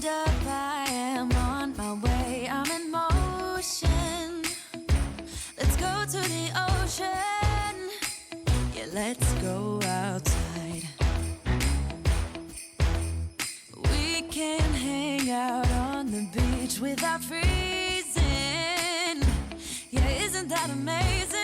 hold up, I am on my way, I'm in motion. Let's go to the ocean. Yeah, let's go outside. We can hang out on the beach without freezing. Yeah, isn't that amazing?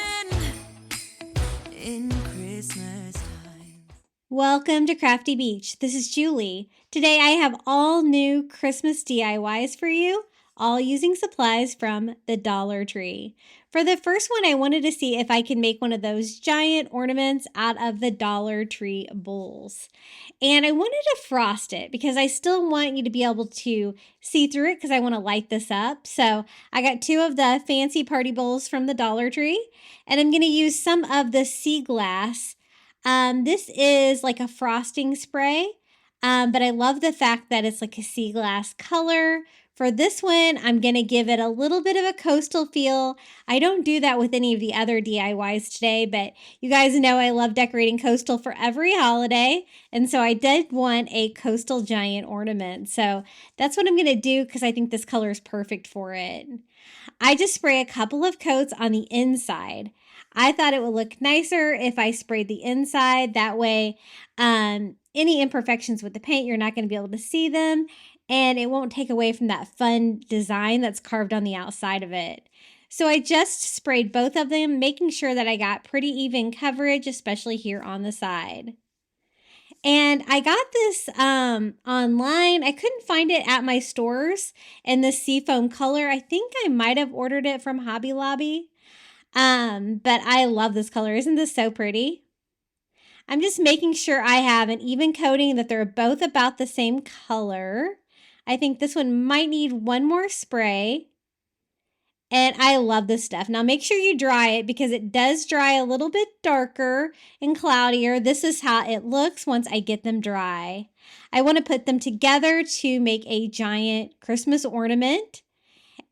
In Christmas time. Welcome to Crafty Beach. This is Julie. Today I have all new Christmas DIYs for you, all using supplies from the Dollar Tree. For the first one, I wanted to see if I can make one of those giant ornaments out of the Dollar Tree bowls. And I wanted to frost it because I still want you to be able to see through it because I want to light this up. So I got two of the fancy party bowls from the Dollar Tree, and I'm going to use some of the sea glass. This is like a frosting spray, but I love the fact that it's like a sea glass color. For this one, I'm going to give it a little bit of a coastal feel. I don't do that with any of the other DIYs today, but you guys know I love decorating coastal for every holiday, and so I did want a coastal giant ornament. So that's what I'm going to do because I think this color is perfect for it. I just spray a couple of coats on the inside. I thought it would look nicer if I sprayed the inside. That way, any imperfections with the paint, you're not going to be able to see them, and it won't take away from that fun design that's carved on the outside of it. So I just sprayed both of them, making sure that I got pretty even coverage, especially here on the side. And I got this online. I couldn't find it at my stores in this seafoam color. I think I might have ordered it from Hobby Lobby. But I love this color. Isn't this so pretty? I'm just making sure I have an even coating, that they're both about the same color. I think this one might need one more spray. And I love this stuff. Now make sure you dry it because it does dry a little bit darker and cloudier. This is how it looks once I get them dry. I want to put them together to make a giant Christmas ornament.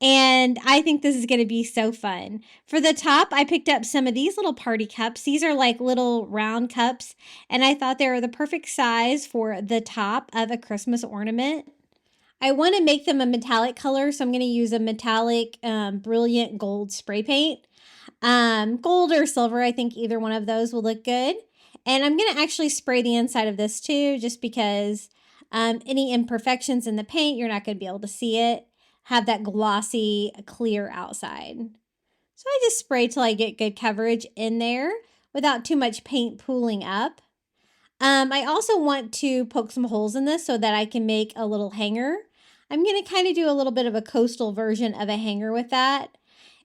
And I think this is going to be so fun. For the top, I picked up some of these little party cups. These are like little round cups, and I thought they were the perfect size for the top of a Christmas ornament. I want to make them a metallic color, so I'm going to use a metallic brilliant gold spray paint. Gold or silver, I think either one of those will look good. And I'm going to actually spray the inside of this too, just because any imperfections in the paint, you're not going to be able to see it. Have that glossy, clear outside. So I just spray till I get good coverage in there without too much paint pooling up. I also want to poke some holes in this so that I can make a little hanger. I'm going to kind of do a little bit of a coastal version of a hanger with that.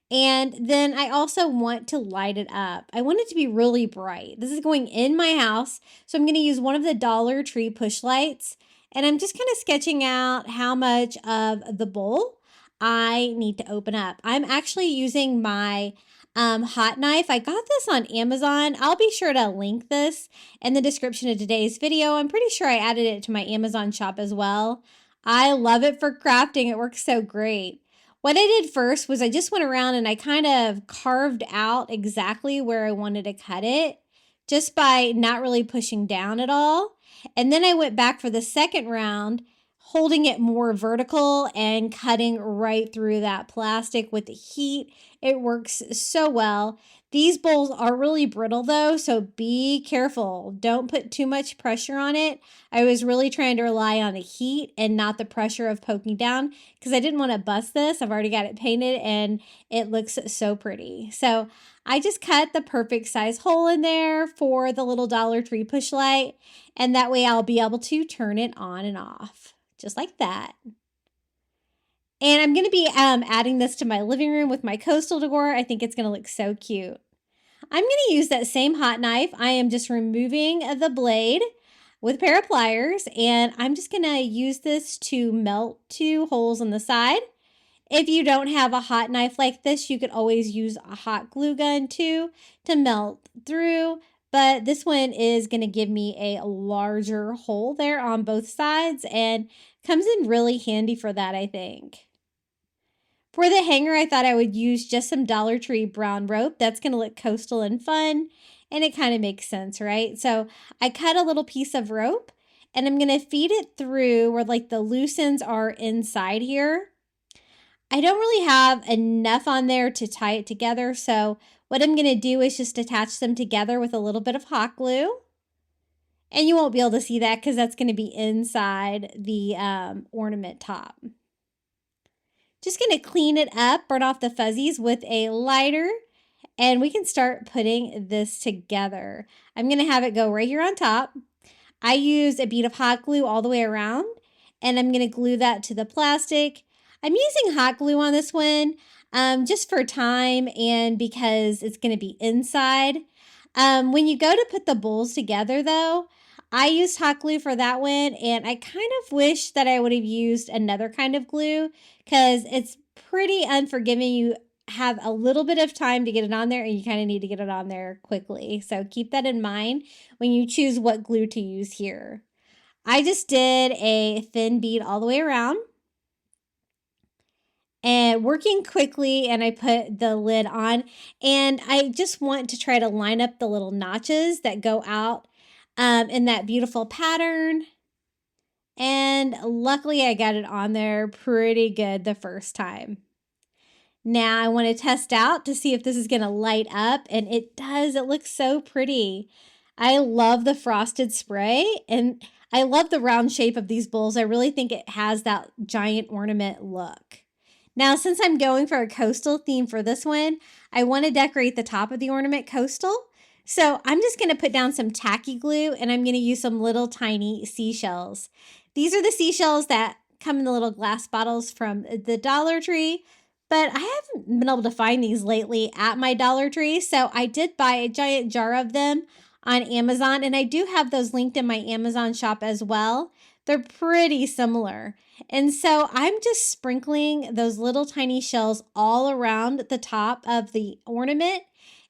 And then I also want to light it up. I want it to be really bright. This is going in my house, so I'm going to use one of the Dollar Tree push lights. And I'm just kind of sketching out how much of the bowl I need to open up. I'm actually using my hot knife. I got this on Amazon. I'll be sure to link this in the description of today's video. I'm pretty sure I added it to my Amazon shop as well. I love it for crafting. It works so great. What I did first was I just went around and I kind of carved out exactly where I wanted to cut it, just by not really pushing down at all. And then I went back for the second round, holding it more vertical and cutting right through that plastic with the heat. It works so well. These bowls are really brittle though, so be careful. Don't put too much pressure on it. I was really trying to rely on the heat and not the pressure of poking down because I didn't want to bust this. I've already got it painted and it looks so pretty. So I just cut the perfect size hole in there for the little Dollar Tree push light, and that way I'll be able to turn it on and off, just like that. And I'm going to be adding this to my living room with my coastal decor. I think it's going to look so cute. I'm going to use that same hot knife. I am just removing the blade with a pair of pliers, and I'm just going to use this to melt two holes on the side. If you don't have a hot knife like this, you could always use a hot glue gun too to melt through. But this one is going to give me a larger hole there on both sides and comes in really handy for that, I think. For the hanger, I thought I would use just some Dollar Tree brown rope. That's going to look coastal and fun, and it kind of makes sense, right? So I cut a little piece of rope, and I'm going to feed it through where like the loose ends are inside here. I don't really have enough on there to tie it together, so what I'm going to do is just attach them together with a little bit of hot glue. And you won't be able to see that because that's going to be inside the ornament top. Just going to clean it up, burn off the fuzzies with a lighter, and we can start putting this together. I'm going to have it go right here on top. I used a bead of hot glue all the way around, and I'm going to glue that to the plastic. I'm using hot glue on this one just for time and because it's going to be inside. When you go to put the bowls together, though, I used hot glue for that one, and I kind of wish that I would have used another kind of glue because it's pretty unforgiving. You have a little bit of time to get it on there, and you kind of need to get it on there quickly. So keep that in mind when you choose what glue to use here. I just did a thin bead all the way around and working quickly, and I put the lid on, and I just want to try to line up the little notches that go out in that beautiful pattern. And luckily I got it on there pretty good the first time. Now I want to test out to see if this is going to light up, and it does. It looks so pretty. I love the frosted spray, and I love the round shape of these bowls. I really think it has that giant ornament look. Now, since I'm going for a coastal theme for this one, I want to decorate the top of the ornament coastal. So I'm just going to put down some tacky glue, and I'm going to use some little tiny seashells. These are the seashells that come in the little glass bottles from the Dollar Tree, but I haven't been able to find these lately at my Dollar Tree, so I did buy a giant jar of them on Amazon, and I do have those linked in my Amazon shop as well. They're pretty similar. And so I'm just sprinkling those little tiny shells all around the top of the ornament,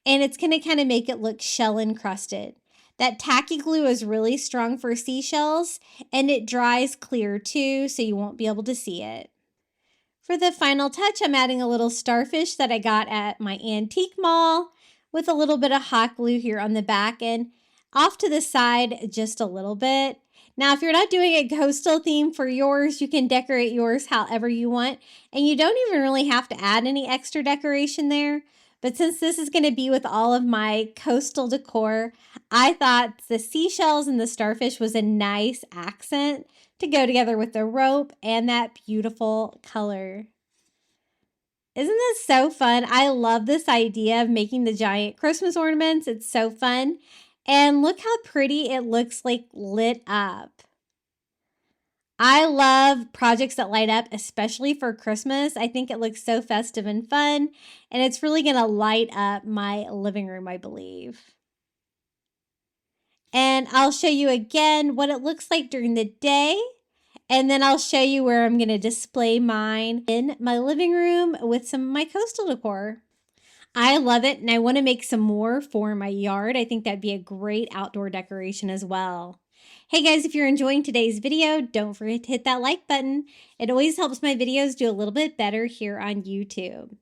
and it's going to kind of make it look shell encrusted. That tacky glue is really strong for seashells, and it dries clear too, so you won't be able to see it. For the final touch, I'm adding a little starfish that I got at my antique mall with a little bit of hot glue here on the back and off to the side just a little bit. Now, if you're not doing a coastal theme for yours, you can decorate yours however you want, and you don't even really have to add any extra decoration there. But since this is going to be with all of my coastal decor, I thought the seashells and the starfish was a nice accent to go together with the rope and that beautiful color. Isn't this so fun? I love this idea of making the giant Christmas ornaments. It's so fun. And look how pretty it looks like lit up. I love projects that light up, especially for Christmas. I think it looks so festive and fun, and it's really going to light up my living room, I believe. And I'll show you again what it looks like during the day, and then I'll show you where I'm going to display mine in my living room with some of my coastal decor. I love it, and I want to make some more for my yard. I think that'd be a great outdoor decoration as well. Hey guys, if you're enjoying today's video, don't forget to hit that like button. It always helps my videos do a little bit better here on YouTube.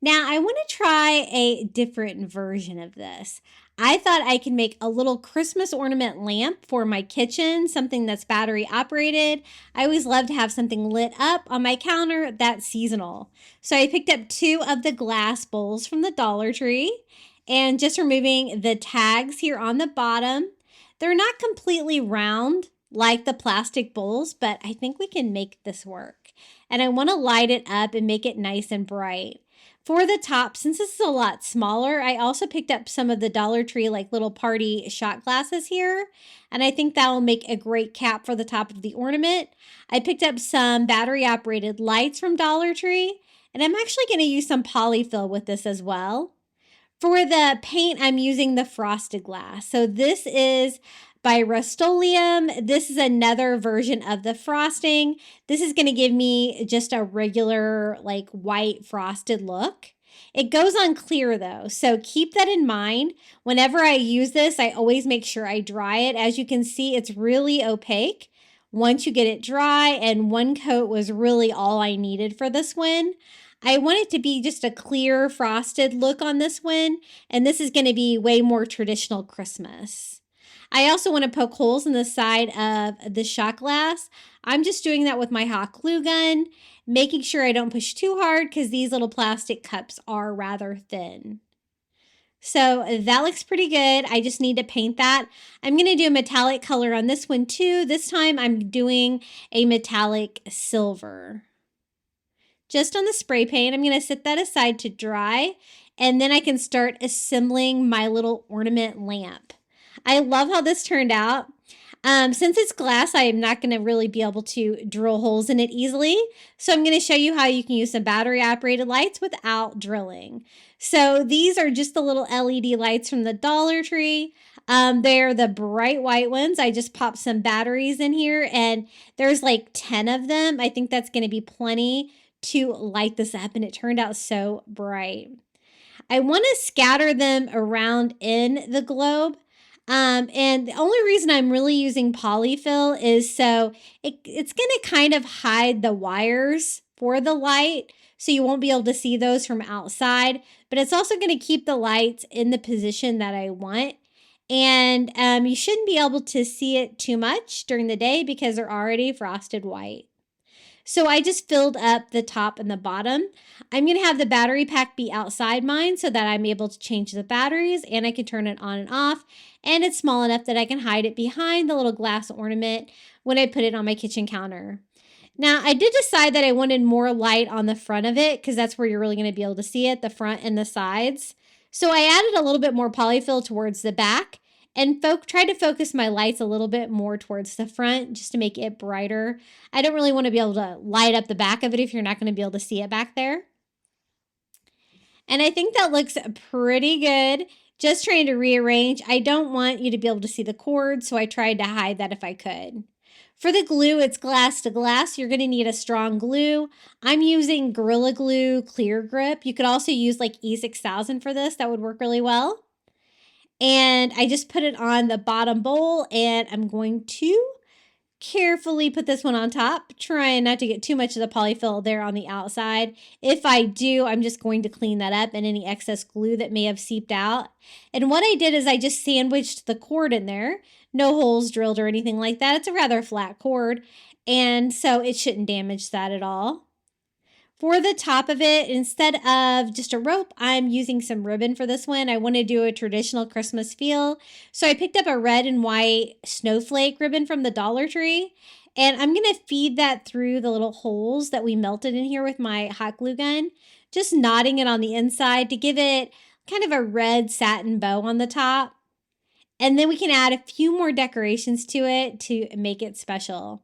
Now, I want to try a different version of this. I thought I could make a little Christmas ornament lamp for my kitchen, something that's battery operated. I always love to have something lit up on my counter that's seasonal. So I picked up 2 of the glass bowls from the Dollar Tree and just removing the tags here on the bottom. They're not completely round like the plastic bowls, but I think we can make this work. And I want to light it up and make it nice and bright. For the top, since this is a lot smaller, I also picked up some of the Dollar Tree like little party shot glasses here. And I think that will make a great cap for the top of the ornament. I picked up some battery operated lights from Dollar Tree. And I'm actually going to use some polyfil with this as well. For the paint, I'm using the frosted glass. So this is by Rust-Oleum. This is another version of the frosting. This is going to give me just a regular like white frosted look. It goes on clear though, so keep that in mind. Whenever I use this, I always make sure I dry it. As you can see, it's really opaque. Once you get it dry, and one coat was really all I needed for this one. I want it to be just a clear frosted look on this one, and this is going to be way more traditional Christmas. I also want to poke holes in the side of the shot glass. I'm just doing that with my hot glue gun, making sure I don't push too hard because these little plastic cups are rather thin. So that looks pretty good. I just need to paint that. I'm going to do a metallic color on this one too. This time I'm doing a metallic silver. Just on the spray paint, I'm going to set that aside to dry, and then I can start assembling my little ornament lamp. I love how this turned out. Since it's glass, I am not going to really be able to drill holes in it easily. So I'm going to show you how you can use some battery operated lights without drilling. So these are just the little LED lights from the Dollar Tree. They're the bright white ones. I just popped some batteries in here and there's like 10 of them. I think that's going to be plenty to light this up, and it turned out so bright. I want to scatter them around in the globe. And the only reason I'm really using polyfil is so it's going to kind of hide the wires for the light, so you won't be able to see those from outside, but it's also going to keep the lights in the position that I want. And you shouldn't be able to see it too much during the day because they're already frosted white. So I just filled up the top and the bottom. I'm going to have the battery pack be outside mine so that I'm able to change the batteries and I can turn it on and off. And it's small enough that I can hide it behind the little glass ornament when I put it on my kitchen counter. Now, I did decide that I wanted more light on the front of it because that's where you're really going to be able to see it, the front and the sides. So I added a little bit more polyfill towards the back and tried to focus my lights a little bit more towards the front just to make it brighter. I don't really want to be able to light up the back of it if you're not going to be able to see it back there. And I think that looks pretty good. Just trying to rearrange. I don't want you to be able to see the cord, so I tried to hide that if I could. For the glue, it's glass to glass. You're going to need a strong glue. I'm using Gorilla Glue Clear Grip. You could also use like E6000 for this. That would work really well. And I just put it on the bottom bowl, and I'm going to carefully put this one on top, trying not to get too much of the polyfill there on the outside. If I do, I'm just going to clean that up and any excess glue that may have seeped out. And what I did is I just sandwiched the cord in there. No holes drilled or anything like that. It's a rather flat cord, and so it shouldn't damage that at all. For the top of it, instead of just a rope, I'm using some ribbon for this one. I want to do a traditional Christmas feel. So I picked up a red and white snowflake ribbon from the Dollar Tree. And I'm going to feed that through the little holes that we melted in here with my hot glue gun. Just knotting it on the inside to give it kind of a red satin bow on the top. And then we can add a few more decorations to it to make it special.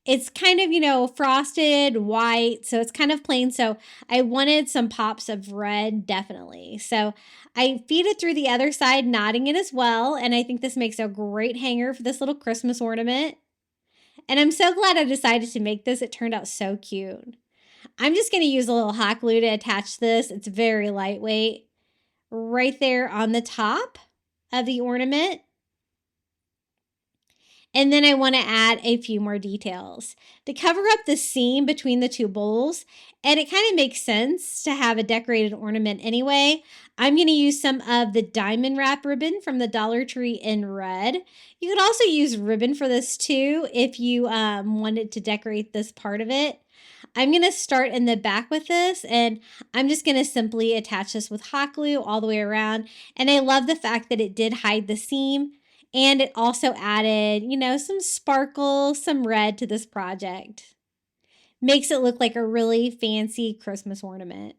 It's kind of, frosted white, so it's kind of plain. So I wanted some pops of red, definitely. So I feed it through the other side, knotting it as well. And I think this makes a great hanger for this little Christmas ornament. And I'm so glad I decided to make this. It turned out so cute. I'm just going to use a little hot glue to attach this. It's very lightweight. Right there on the top of the ornament. And then I want to add a few more details to cover up the seam between the two bowls. And it kind of makes sense to have a decorated ornament anyway. I'm going to use some of the diamond wrap ribbon from the Dollar Tree in red. You could also use ribbon for this too if you wanted to decorate this part of it. I'm going to start in the back with this, and I'm just going to simply attach this with hot glue all the way around. And I love the fact that it did hide the seam. And it also added, some sparkle, some red to this project. Makes it look like a really fancy Christmas ornament.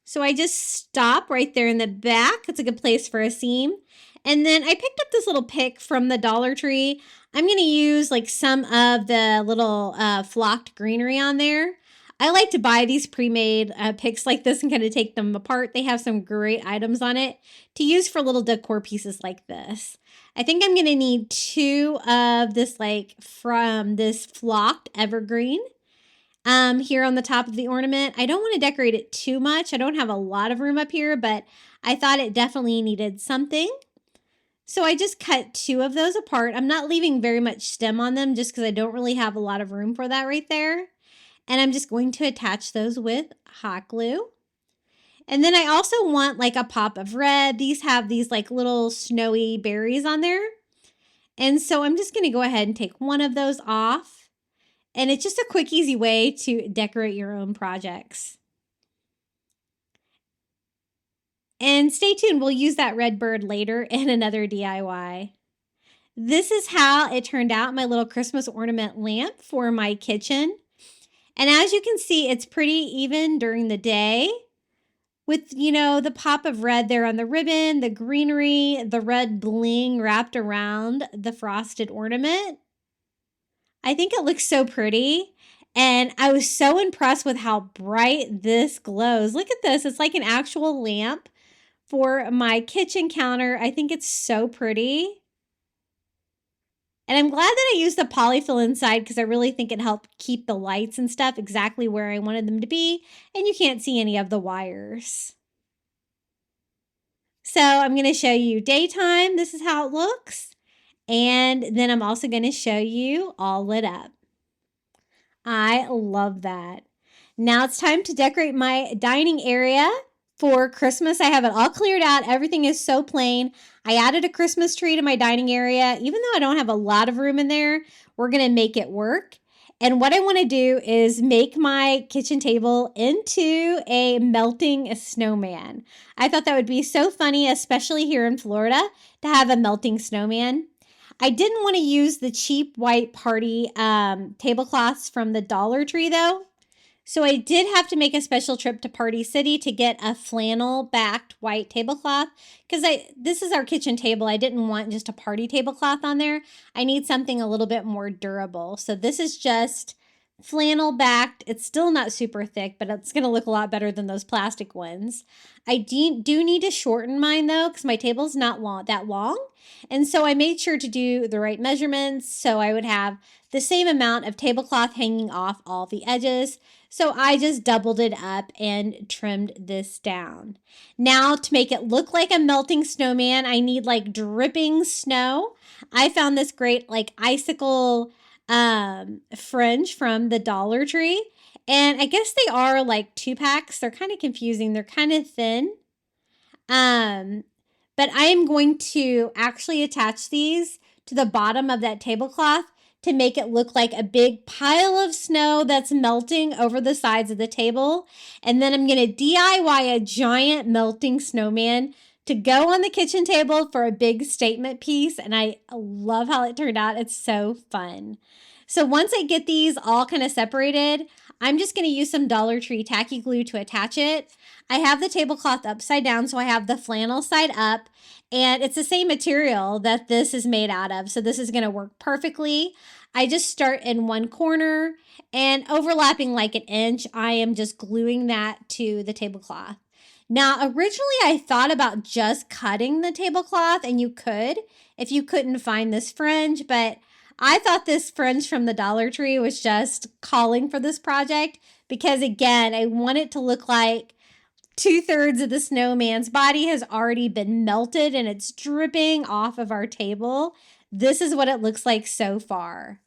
So I just stop right there in the back. It's a good place for a seam. And then I picked up this little pick from the Dollar Tree. I'm going to use like some of the little flocked greenery on there. I like to buy these pre-made picks like this and kind of take them apart. They have some great items on it to use for little decor pieces like this. I think I'm going to need 2 of this from this flocked evergreen here on the top of the ornament. I don't want to decorate it too much. I don't have a lot of room up here, but I thought it definitely needed something. So I just cut 2 of those apart. I'm not leaving very much stem on them just because I don't really have a lot of room for that right there. And I'm just going to attach those with hot glue. And then I also want like a pop of red. These have these like little snowy berries on there. And so I'm just going to go ahead and take one of those off. And it's just a quick, easy way to decorate your own projects. And stay tuned, we'll use that red bird later in another DIY. This is how it turned out, my little Christmas ornament lamp for my kitchen. And as you can see, it's pretty even during the day with, the pop of red there on the ribbon, the greenery, the red bling wrapped around the frosted ornament. I think it looks so pretty. And I was so impressed with how bright this glows. Look at this. It's like an actual lamp for my kitchen counter. I think it's so pretty. And I'm glad that I used the polyfil inside because I really think it helped keep the lights and stuff exactly where I wanted them to be. And you can't see any of the wires. So I'm going to show you daytime. This is how it looks. And then I'm also going to show you all lit up. I love that. Now it's time to decorate my dining area for Christmas. I have it all cleared out. Everything is so plain. I added a Christmas tree to my dining area. Even though I don't have a lot of room in there, we're going to make it work. And what I want to do is make my kitchen table into a melting snowman. I thought that would be so funny, especially here in Florida, to have a melting snowman. I didn't want to use the cheap white party tablecloths from the Dollar Tree though. So I did have to make a special trip to Party City to get a flannel backed white tablecloth because this is our kitchen table. I didn't want just a party tablecloth on there. I need something a little bit more durable. So this is just flannel backed. It's still not super thick, but it's going to look a lot better than those plastic ones. I do need to shorten mine though because my table's not that long. And so I made sure to do the right measurements so I would have the same amount of tablecloth hanging off all the edges. So I just doubled it up and trimmed this down. Now to make it look like a melting snowman, I need like dripping snow. I found this great like icicle fringe from the Dollar Tree. And I guess they are like 2-packs. They're kind of confusing. They're kind of thin. But I am going to actually attach these to the bottom of that tablecloth to make it look like a big pile of snow that's melting over the sides of the table. And then I'm going to DIY a giant melting snowman to go on the kitchen table for a big statement piece. And I love how it turned out. It's so fun. So once I get these all kind of separated, I'm just going to use some Dollar Tree tacky glue to attach it. I have the tablecloth upside down, so I have the flannel side up, and it's the same material that this is made out of, so this is going to work perfectly. I just start in one corner, and overlapping like an inch, I am just gluing that to the tablecloth. Now, originally I thought about just cutting the tablecloth, and you could if you couldn't find this fringe, but I thought this fringe from the Dollar Tree was just calling for this project because, again, I want it to look like 2/3 of the snowman's body has already been melted and it's dripping off of our table. This is what it looks like so far.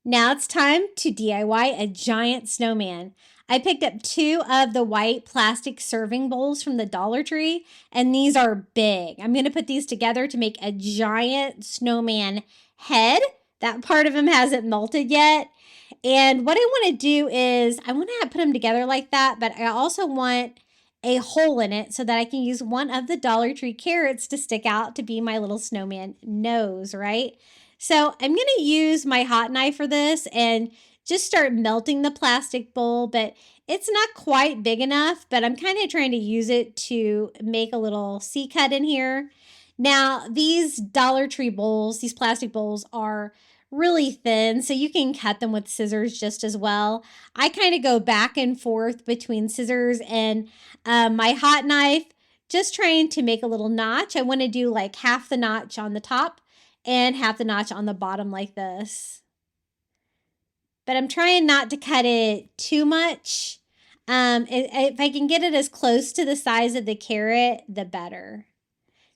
Now it's time to DIY a giant snowman. I picked up 2 of the white plastic serving bowls from the Dollar Tree, and these are big. I'm going to put these together to make a giant snowman head. That part of him hasn't melted yet. And what I want to do is I want to put them together like that, but I also want a hole in it so that I can use one of the Dollar Tree carrots to stick out to be my little snowman nose, right? So I'm going to use my hot knife for this and just start melting the plastic bowl, but it's not quite big enough, but I'm kind of trying to use it to make a little C cut in here. Now, these Dollar Tree bowls, these plastic bowls are really thin, so you can cut them with scissors just as well. I kind of go back and forth between scissors and my hot knife, just trying to make a little notch. I want to do like half the notch on the top and half the notch on the bottom like this. But I'm trying not to cut it too much. If I can get it as close to the size of the carrot, the better.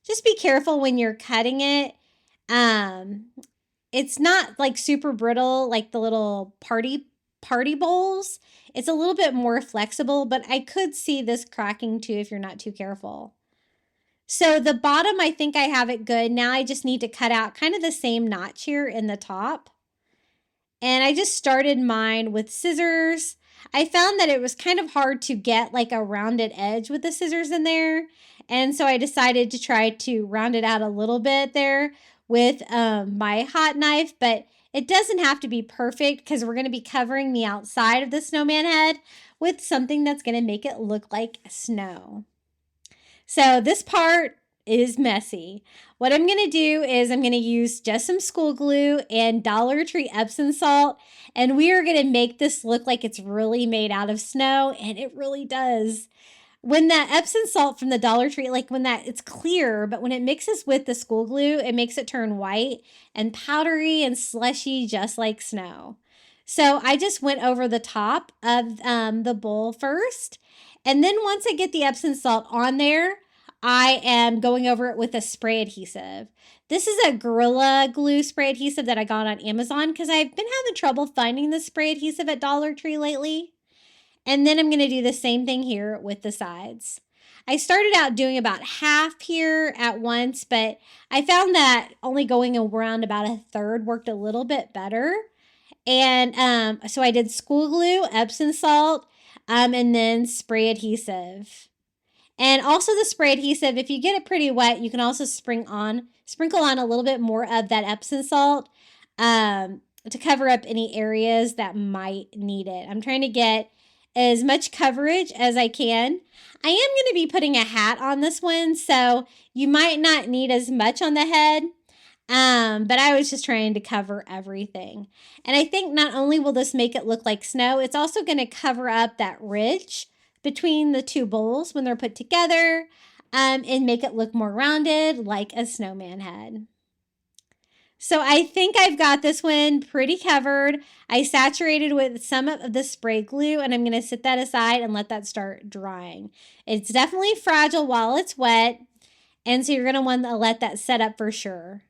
Just be careful when you're cutting it. It's not like super brittle like the little party bowls. It's a little bit more flexible, but I could see this cracking too if you're not too careful. So the bottom, I think I have it good. Now I just need to cut out kind of the same notch here in the top. And I just started mine with scissors. I found that it was kind of hard to get like a rounded edge with the scissors in there. And so I decided to try to round it out a little bit there with my hot knife, but it doesn't have to be perfect because we're going to be covering the outside of the snowman head with something that's going to make it look like snow. So this part is messy. What I'm going to do is I'm going to use just some school glue and Dollar Tree Epsom salt, and we are going to make this look like it's really made out of snow, and it really does. When that Epsom salt from the Dollar Tree, like when that, it's clear, but when it mixes with the school glue, it makes it turn white and powdery and slushy just like snow. So I just went over the top of the bowl first. And then once I get the Epsom salt on there, I am going over it with a spray adhesive. This is a Gorilla Glue spray adhesive that I got on Amazon because I've been having trouble finding the spray adhesive at Dollar Tree lately. And then I'm going to do the same thing here with the sides. I started out doing about half here at once, but I found that only going around about a third worked a little bit better. And so I did school glue, Epsom salt, and then spray adhesive. And also the spray adhesive, if you get it pretty wet, you can also sprinkle on a little bit more of that Epsom salt to cover up any areas that might need it. I'm trying to get as much coverage as I can. I am going to be putting a hat on this one, so you might not need as much on the head. But I was just trying to cover everything. And I think not only will this make it look like snow, it's also going to cover up that ridge between the two bowls when they're put together, and make it look more rounded like a snowman head. So I think I've got this one pretty covered. I saturated with some of the spray glue, and I'm going to set that aside and let that start drying. It's definitely fragile while it's wet, and so you're going to want to let that set up for sure.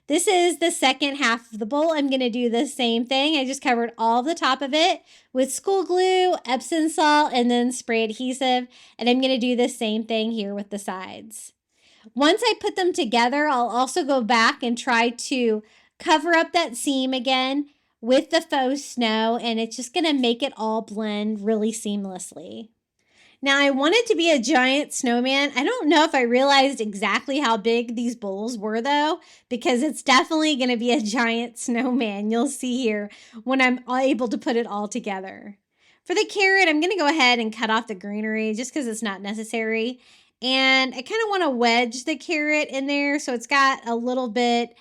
This is the second half of the bowl. I'm going to do the same thing. I just covered all the top of it with school glue, Epsom salt, and then spray adhesive, and I'm going to do the same thing here with the sides. Once I put them together, I'll also go back and try to cover up that seam again with the faux snow, and it's just going to make it all blend really seamlessly. Now, I wanted to be a giant snowman. I don't know if I realized exactly how big these bowls were, though, because it's definitely going to be a giant snowman. You'll see here when I'm able to put it all together. For the carrot, I'm going to go ahead and cut off the greenery just because it's not necessary. And I kind of want to wedge the carrot in there so it's got a little bit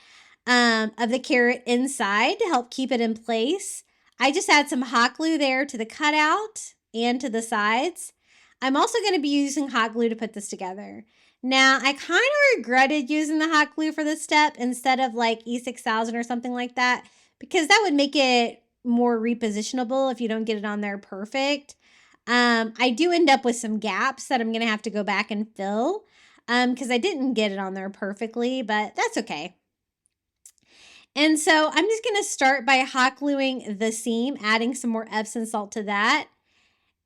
of the carrot inside to help keep it in place. I just add some hot glue there to the cutout and to the sides. I'm also going to be using hot glue to put this together. Now, I kind of regretted using the hot glue for this step instead of like E6000 or something like that, because that would make it more repositionable if you don't get it on there perfect. I do end up with some gaps that I'm going to have to go back and fill because I didn't get it on there perfectly, but that's okay. And so I'm just going to start by hot gluing the seam, adding some more Epsom salt to that,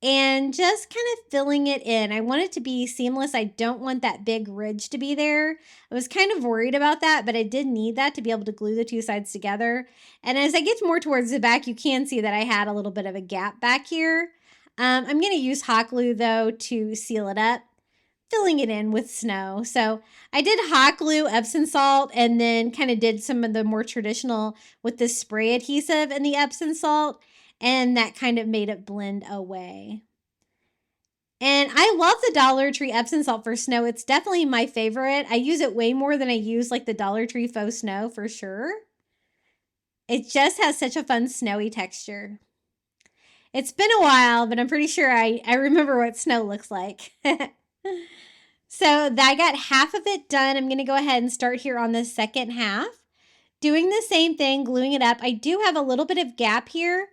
and just kind of filling it in. I want it to be seamless. I don't want that big ridge to be there. I was kind of worried about that, but I did need that to be able to glue the two sides together. And as I get more towards the back, you can see that I had a little bit of a gap back here. I'm going to use hot glue, though, to seal it up, filling it in with snow. So I did hot glue, Epsom salt, and then kind of did some of the more traditional with the spray adhesive and the Epsom salt. And that kind of made it blend away. And I love the Dollar Tree Epsom salt for snow. It's definitely my favorite. I use it way more than I use like the Dollar Tree faux snow for sure. It just has such a fun snowy texture. It's been a while, but I'm pretty sure I remember what snow looks like. So I got half of it done. I'm going to go ahead and start here on the second half. Doing the same thing, gluing it up. I do have a little bit of gap here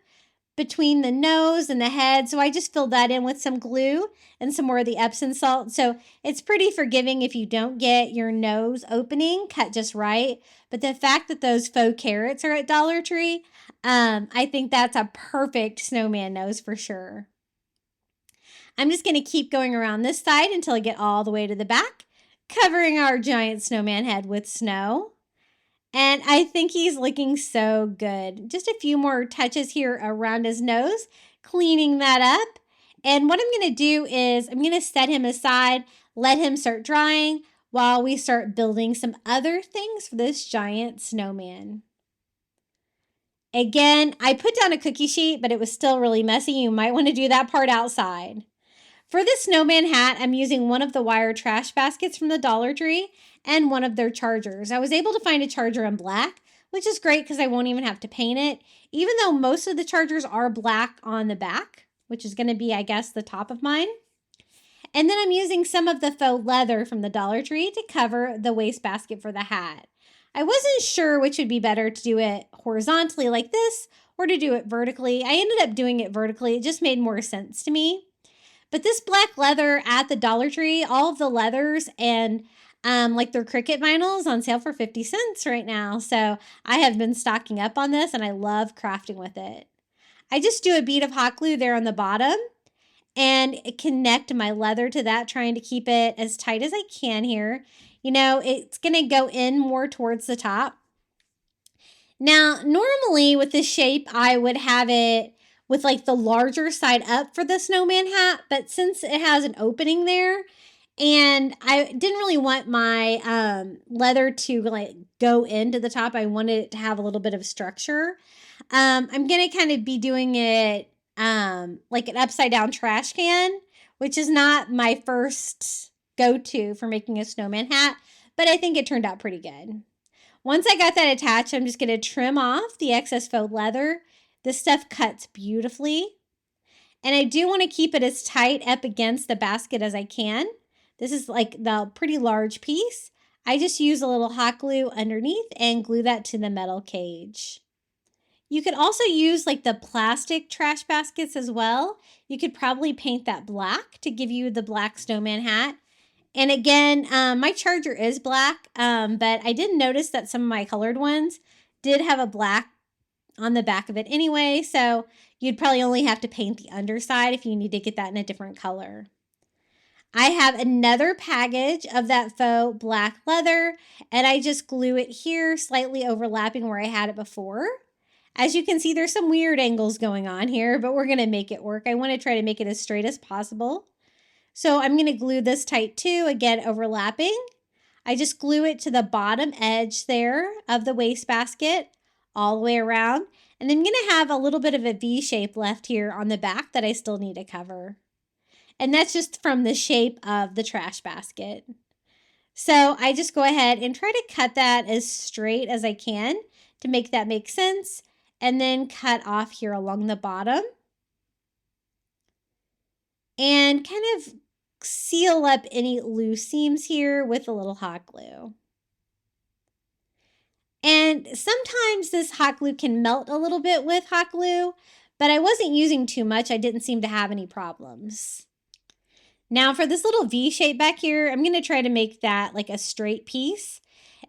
between the nose and the head, so I just filled that in with some glue and some more of the Epsom salt. So it's pretty forgiving if you don't get your nose opening cut just right. But the fact that those faux carrots are at Dollar Tree, I think that's a perfect snowman nose for sure. I'm just going to keep going around this side until I get all the way to the back. covering our giant snowman head with snow. And I think he's looking so good. Just a few more touches here around his nose, cleaning that up. And what I'm going to do is I'm going to set him aside, let him start drying while we start building some other things for this giant snowman. Again, I put down a cookie sheet, but it was still really messy. You might want to do that part outside. For this snowman hat, I'm using one of the wire trash baskets from the Dollar Tree and one of their chargers. I was able to find a charger in black, which is great because I won't even have to paint it, even though most of the chargers are black on the back, which is going to be, I guess, the top of mine. And then I'm using some of the faux leather from the Dollar Tree to cover the wastebasket for the hat. I wasn't sure which would be better, to do it horizontally like this or to do it vertically. I ended up doing it vertically. It just made more sense to me. But this black leather at the Dollar Tree, all of the leathers and like their Cricut vinyls on sale for 50 cents right now. So I have been stocking up on this and I love crafting with it. I just do a bead of hot glue there on the bottom and connect my leather to that, trying to keep it as tight as I can here. You know, it's going to go in more towards the top. Now, normally with this shape, I would have it with like the larger side up for the snowman hat, but since it has an opening there and I didn't really want my leather to like go into the top, I wanted it to have a little bit of structure. I'm going to kind of be doing it like an upside down trash can, which is not my first go-to for making a snowman hat, but I think it turned out pretty good. Once I got that attached, I'm just going to trim off the excess faux leather. This stuff cuts beautifully. And I do want to keep it as tight up against the basket as I can. This is like the pretty large piece. I just use a little hot glue underneath and glue that to the metal cage. You could also use like the plastic trash baskets as well. You could probably paint that black to give you the black snowman hat. And again, my charger is black, but I did notice that some of my colored ones did have a black on the back of it anyway, so you'd probably only have to paint the underside if you need to get that in a different color. I have another package of that faux black leather, and I just glue it here, slightly overlapping where I had it before. As you can see, there's some weird angles going on here, but we're going to make it work. I want to try to make it as straight as possible. So I'm going to glue this tight too, again overlapping. I just glue it to the bottom edge there of the wastebasket all the way around. And I'm going to have a little bit of a V shape left here on the back that I still need to cover. And that's just from the shape of the trash basket. So I just go ahead and try to cut that as straight as I can to make that make sense. And then cut off here along the bottom. And kind of seal up any loose seams here with a little hot glue. And sometimes this hot glue can melt a little bit with hot glue, but I wasn't using too much. I didn't seem to have any problems. Now for this little V shape back here, I'm going to try to make that like a straight piece.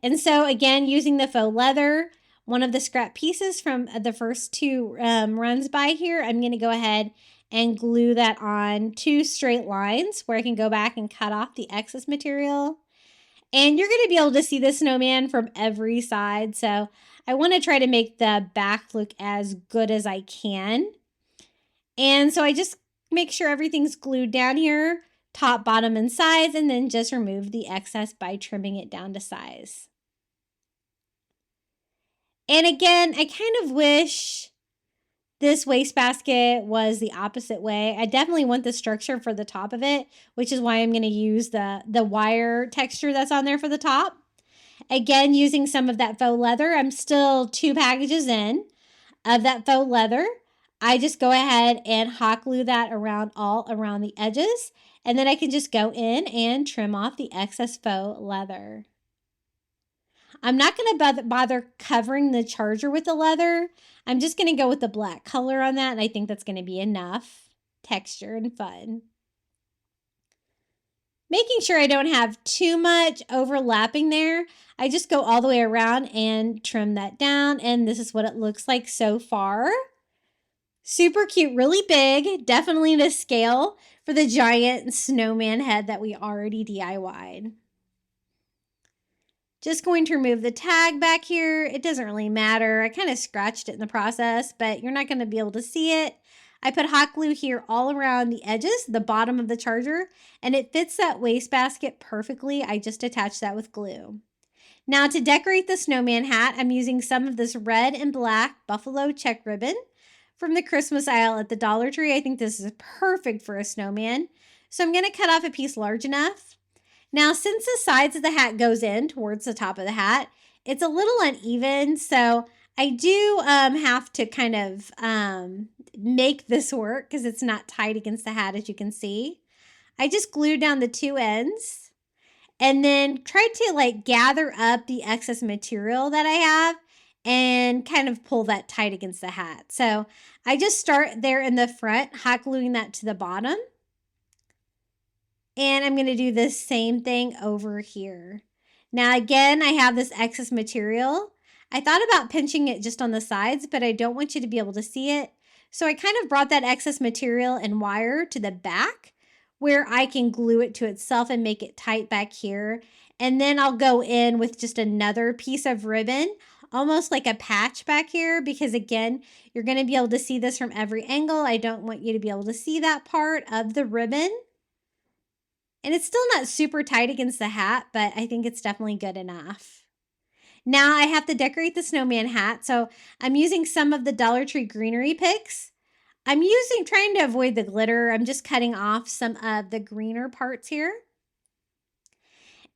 And so again, using the faux leather, one of the scrap pieces from the first two runs by here, I'm going to go ahead and glue that on two straight lines where I can go back and cut off the excess material. And you're going to be able to see the snowman from every side. So I want to try to make the back look as good as I can. And so I just make sure everything's glued down here, top, bottom, and sides, and then just remove the excess by trimming it down to size. And again, I kind of wish this wastebasket was the opposite way. I definitely want the structure for the top of it, which is why I'm going to use the wire texture that's on there for the top. Again, using some of that faux leather. I'm still 2 packages in of that faux leather. I just go ahead and hot glue that all around the edges, and then I can just go in and trim off the excess faux leather. I'm not going to bother covering the charger with the leather. I'm just going to go with the black color on that, and I think that's going to be enough texture and fun. Making sure I don't have too much overlapping there, I just go all the way around and trim that down, and this is what it looks like so far. Super cute, really big, definitely to scale for the giant snowman head that we already DIY'd. Just going to remove the tag back here. It doesn't really matter. I kind of scratched it in the process, but you're not going to be able to see it. I put hot glue here all around the edges, the bottom of the charger, and it fits that wastebasket perfectly. I just attached that with glue. Now to decorate the snowman hat, I'm using some of this red and black buffalo check ribbon from the Christmas aisle at the Dollar Tree. I think this is perfect for a snowman. So I'm going to cut off a piece large enough. Now, since the sides of the hat goes in towards the top of the hat, it's a little uneven, so I do have to kind of make this work because it's not tight against the hat, as you can see. I just glued down the two ends and then tried to like gather up the excess material that I have and kind of pull that tight against the hat. So I just start there in the front, hot gluing that to the bottom. And I'm going to do the same thing over here. Now, again, I have this excess material. I thought about pinching it just on the sides, but I don't want you to be able to see it. So I kind of brought that excess material and wire to the back where I can glue it to itself and make it tight back here. And then I'll go in with just another piece of ribbon, almost like a patch back here, because again, you're going to be able to see this from every angle. I don't want you to be able to see that part of the ribbon. And it's still not super tight against the hat, but I think it's definitely good enough. Now I have to decorate the snowman hat. So I'm using some of the Dollar Tree greenery picks. I'm trying to avoid the glitter. I'm just cutting off some of the greener parts here.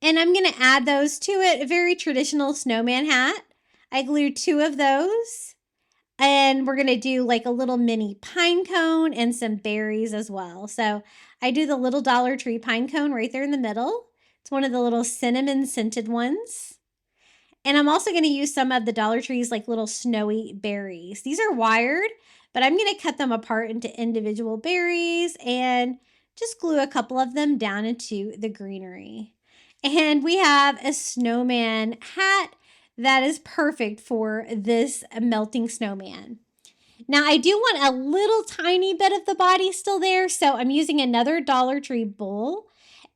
And I'm going to add those to it. A very traditional snowman hat. I glued 2 of those. And we're going to do like a little mini pine cone and some berries as well. So I do the little Dollar Tree pine cone right there in the middle. It's one of the little cinnamon scented ones. And I'm also going to use some of the Dollar Tree's like little snowy berries. These are wired, but I'm going to cut them apart into individual berries and just glue a couple of them down into the greenery. And we have a snowman hat that is perfect for this melting snowman. Now, I do want a little tiny bit of the body still there, so I'm using another Dollar Tree bowl,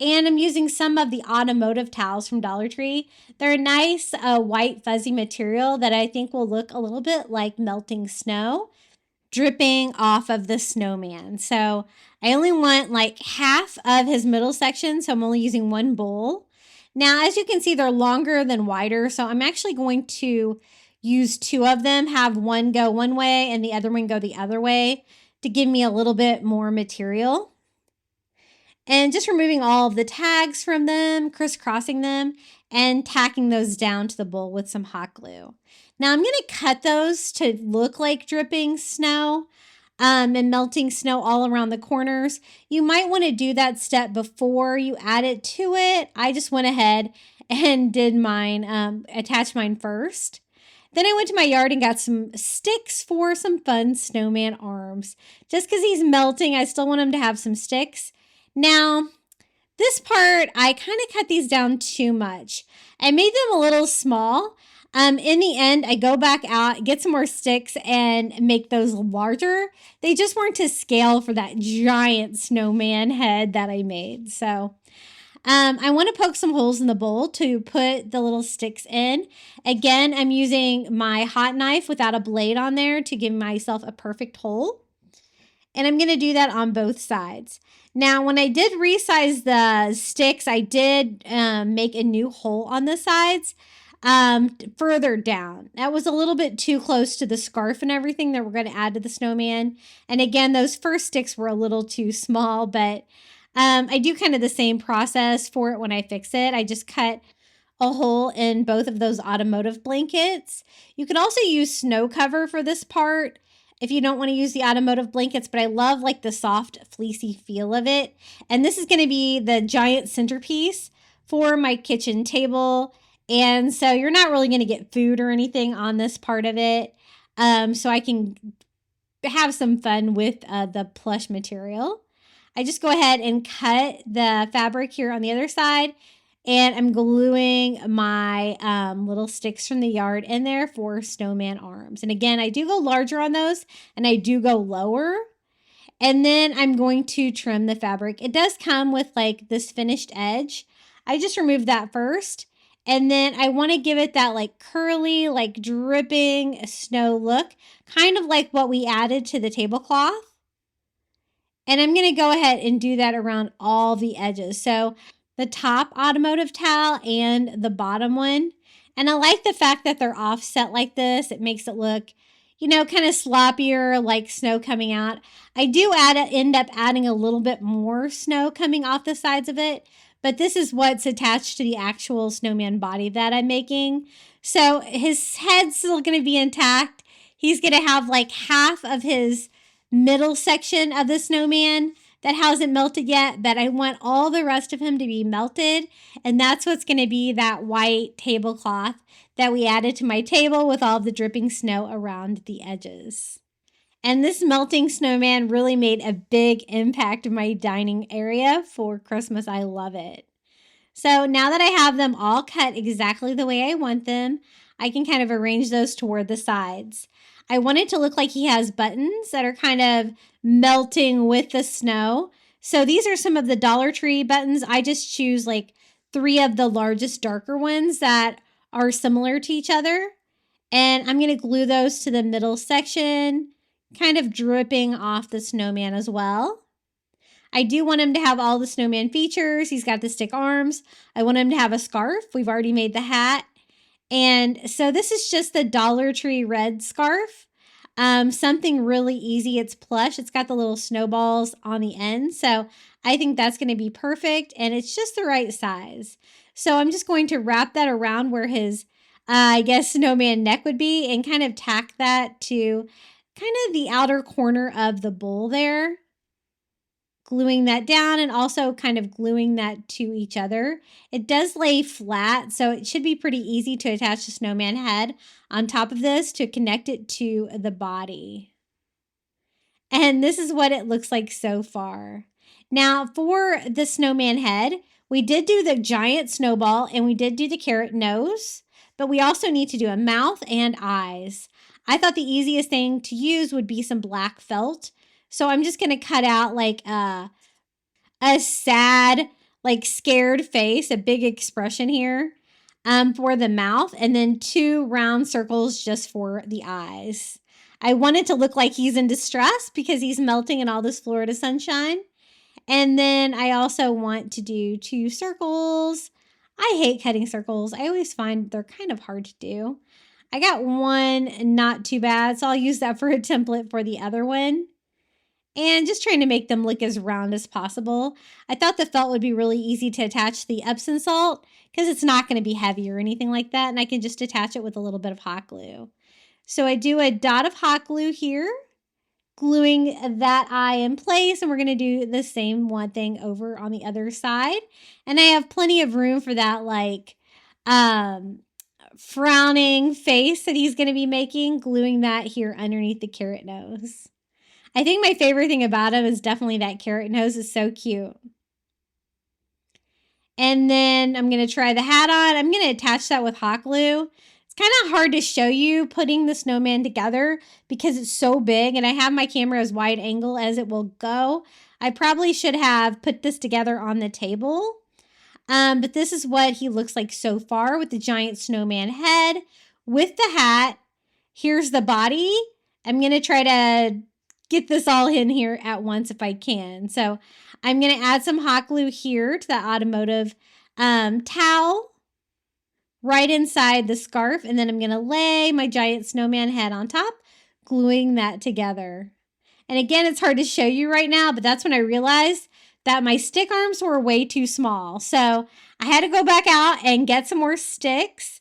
and I'm using some of the automotive towels from Dollar Tree. They're a nice white fuzzy material that I think will look a little bit like melting snow dripping off of the snowman. So I only want like half of his middle section, so I'm only using 1 bowl. Now, as you can see, they're longer than wider, so I'm actually going to use 2 of them, have one go one way and the other one go the other way to give me a little bit more material. And just removing all of the tags from them, crisscrossing them, and tacking those down to the bowl with some hot glue. Now I'm going to cut those to look like dripping snow. And melting snow all around the corners. You might want to do that step before you add it to it. I just went ahead and did mine, attached mine first. Then I went to my yard and got some sticks for some fun snowman arms. Just because he's melting, I still want him to have some sticks. Now, this part, I kind of cut these down too much. I made them a little small. In the end, I go back out, get some more sticks, and make those larger. They just weren't to scale for that giant snowman head that I made. So I want to poke some holes in the bowl to put the little sticks in. Again, I'm using my hot knife without a blade on there to give myself a perfect hole. And I'm going to do that on both sides. Now, when I did resize the sticks, I did make a new hole on the sides. Further down. That was a little bit too close to the scarf and everything that we're going to add to the snowman. And again, those first sticks were a little too small, but I do kind of the same process for it when I fix it. I just cut a hole in both of those automotive blankets. You could also use snow cover for this part if you don't want to use the automotive blankets, but I love like the soft fleecy feel of it. And this is going to be the giant centerpiece for my kitchen table. And so you're not really going to get food or anything on this part of it. So I can have some fun with the plush material. I just go ahead and cut the fabric here on the other side. And I'm gluing my little sticks from the yard in there for snowman arms. And again, I do go larger on those and I do go lower. And then I'm going to trim the fabric. It does come with like this finished edge. I just removed that first. And then I want to give it that like curly, like dripping snow look, kind of like what we added to the tablecloth. And I'm going to go ahead and do that around all the edges. So the top automotive towel and the bottom one. And I like the fact that they're offset like this. It makes it look, you know, kind of sloppier, like snow coming out. I do end up adding a little bit more snow coming off the sides of it. But this is what's attached to the actual snowman body that I'm making. So his head's still going to be intact. He's going to have like half of his middle section of the snowman that hasn't melted yet, but I want all the rest of him to be melted. And that's what's going to be that white tablecloth that we added to my table with all the dripping snow around the edges. And this melting snowman really made a big impact in my dining area for Christmas. I love it. So now that I have them all cut exactly the way I want them, I can kind of arrange those toward the sides. I want it to look like he has buttons that are kind of melting with the snow. So these are some of the Dollar Tree buttons. I just choose like 3 of the largest darker ones that are similar to each other. And I'm going to glue those to the middle section, kind of dripping off the snowman as well. I do want him to have all the snowman features. He's got the stick arms. I want him to have a scarf. We've already made the hat. And so this is just the Dollar Tree red scarf. Something really easy. It's plush. It's got the little snowballs on the end. So I think that's going to be perfect. And it's just the right size. So I'm just going to wrap that around where his, I guess, snowman neck would be and kind of tack that to kind of the outer corner of the bowl there. Gluing that down and also kind of gluing that to each other. It does lay flat, so it should be pretty easy to attach the snowman head on top of this to connect it to the body. And this is what it looks like so far. Now, for the snowman head, we did do the giant snowball and we did do the carrot nose, but we also need to do a mouth and eyes. I thought the easiest thing to use would be some black felt. So I'm just going to cut out like a sad, like scared face, a big expression here for the mouth, and then 2 round circles just for the eyes. I want it to look like he's in distress because he's melting in all this Florida sunshine. And then I also want to do 2 circles. I hate cutting circles. I always find they're kind of hard to do. I got one not too bad, so I'll use that for a template for the other one. And just trying to make them look as round as possible. I thought the felt would be really easy to attach to the Epsom salt because it's not going to be heavy or anything like that. And I can just attach it with a little bit of hot glue. So I do a dot of hot glue here, gluing that eye in place. And we're going to do the same one thing over on the other side. And I have plenty of room for that like frowning face that he's going to be making, gluing that here underneath the carrot nose. I think my favorite thing about him is definitely that carrot nose is so cute. And then I'm going to try the hat on. I'm going to attach that with hot glue. It's kind of hard to show you putting the snowman together because it's so big and I have my camera as wide angle as it will go. I probably should have put this together on the table. But this is what he looks like so far with the giant snowman head with the hat. Here's the body. I'm going to try to get this all in here at once if I can. So I'm going to add some hot glue here to the automotive towel right inside the scarf. And then I'm going to lay my giant snowman head on top, gluing that together. And again, it's hard to show you right now, but that's when I realized that my stick arms were way too small. So I had to go back out and get some more sticks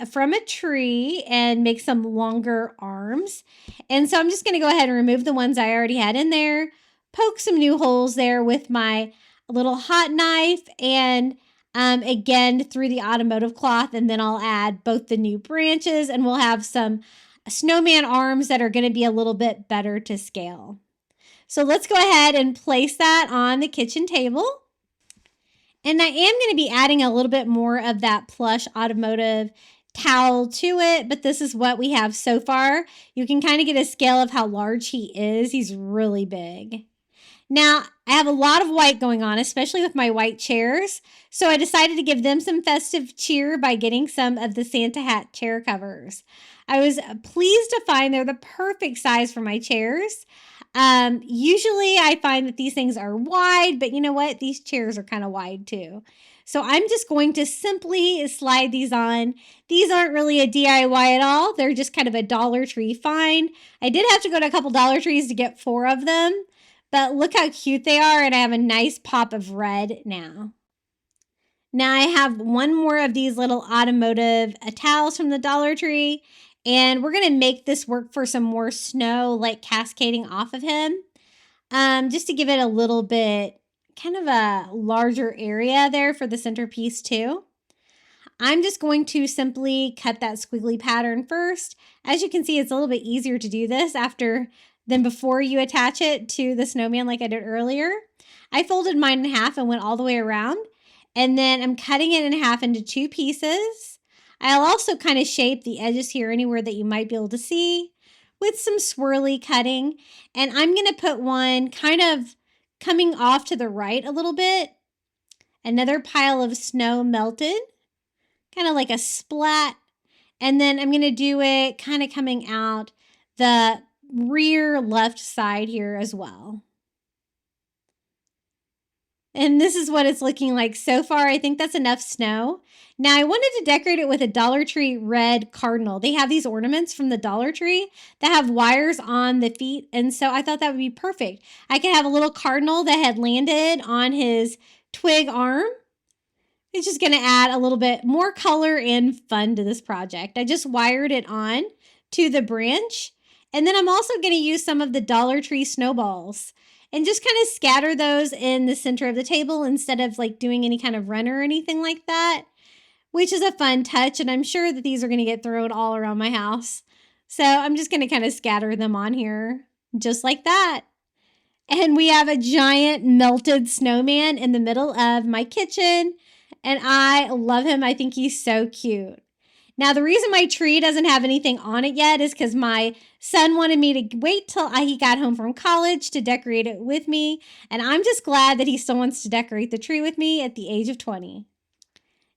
from a tree and make some longer arms. And so I'm just going to go ahead and remove the ones I already had in there, poke some new holes there with my little hot knife and again through the automotive cloth, and then I'll add both the new branches and we'll have some snowman arms that are going to be a little bit better to scale. So let's go ahead and place that on the kitchen table. And I am going to be adding a little bit more of that plush automotive towel to it, but this is what we have so far. You can kind of get a scale of how large he is. He's really big. Now, I have a lot of white going on, especially with my white chairs, so I decided to give them some festive cheer by getting some of the Santa hat chair covers. I was pleased to find they're the perfect size for my chairs. Usually I find that these things are wide, but you know what? These chairs are kind of wide too. So I'm just going to simply slide these on. These aren't really a DIY at all. They're just kind of a Dollar Tree find. I did have to go to a couple Dollar Trees to get 4 of them, but look how cute they are, and I have a nice pop of red now. Now I have one more of these little automotive towels from the Dollar Tree, and we're going to make this work for some more snow like cascading off of him. Just to give it a little bit, kind of a larger area there for the centerpiece too. I'm just going to simply cut that squiggly pattern first. As you can see, it's a little bit easier to do this than before you attach it to the snowman like I did earlier. I folded mine in half and went all the way around. And then I'm cutting it in half into 2 pieces. I'll also kind of shape the edges here anywhere that you might be able to see with some swirly cutting. And I'm going to put one kind of coming off to the right a little bit. Another pile of snow melted, kind of like a splat. And then I'm going to do it kind of coming out the rear left side here as well. And this is what it's looking like so far. I think that's enough snow. Now I wanted to decorate it with a Dollar Tree red cardinal. They have these ornaments from the Dollar Tree that have wires on the feet. And so I thought that would be perfect. I could have a little cardinal that had landed on his twig arm. It's just going to add a little bit more color and fun to this project. I just wired it on to the branch. And then I'm also going to use some of the Dollar Tree snowballs and just kind of scatter those in the center of the table instead of like doing any kind of runner or anything like that, which is a fun touch. And I'm sure that these are going to get thrown all around my house. So I'm just going to kind of scatter them on here just like that. And we have a giant melted snowman in the middle of my kitchen. And I love him. I think he's so cute. Now, the reason my tree doesn't have anything on it yet is because my son wanted me to wait till he got home from college to decorate it with me. And I'm just glad that he still wants to decorate the tree with me at the age of 20.